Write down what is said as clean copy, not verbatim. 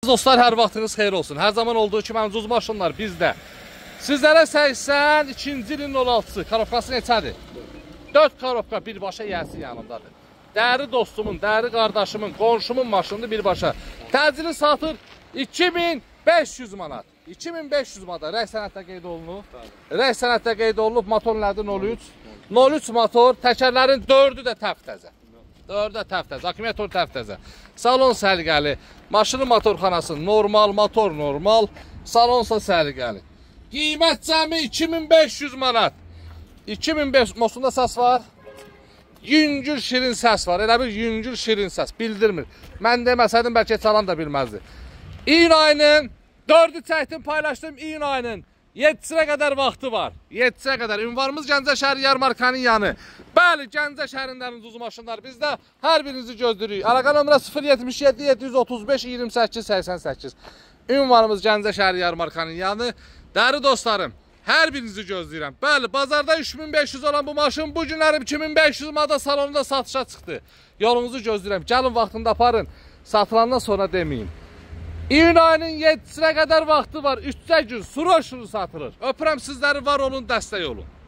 Dostlar, hər vaxtınız xeyir olsun. Hər zaman olduğu kimi ucuz maşınlar bizdə. Sizlərə 82-ci ilin 16-sı karofkası neçədir? 4 karofka birbaşa yəsi yanındadır. Dəri dostumun, dəri qardaşımın, qonşumun maşınıdır birbaşa. Təcili satır 2500 manat. 2500 manat rəy sənətdə qeyd olunub. Rəy sənətdə qeyd olunub, motor nədir 03? 03 motor, təkərlərin 4-ü də təftəzə. 4-ü də təftəzə, akkumulyator təftəzə. Salon səliqəli, maşının motorxanası normal, motor normal, salonsa səliqəli. Qiymət cəmi 2500 manat. 2500, mosunda səs var. Yüngül şirin səs var, elə bir yüngül şirin səs, bildirmir. Mən deməsədim, bəlkə çalan da bilməzdi. İyun ayının 4-ü çəkdim, paylaşdım, iyun ayının 7-sinə qədər vaxtı var. 7-sinə qədər. Ünvanımız Gəncə şəhəri yarmarkanın yanı. Bəli, Gəncə şəhərindənin ucuz maşınlar bizdə. Hər birinizi gözləyirik. Əlaqə nömrə 077 735 28 88. Ünvanımız Gəncə şəhəri yarmarkanın yanı. Dəri dostlarım, hər birinizi gözləyirəm. Bəli, bazarda 3500 olan bu maşın bu günlərim 2500 manata salonunda satışa çıxdı. Yolunuzu gözləyirəm. Gəlin vaxtında aparın. Satılandan sonra deməyin. İyun ayının 7-sinə qədər vaxtı var. 3 gün sürü satılır. Öpürəm sizləri, var olun, dəstək olun.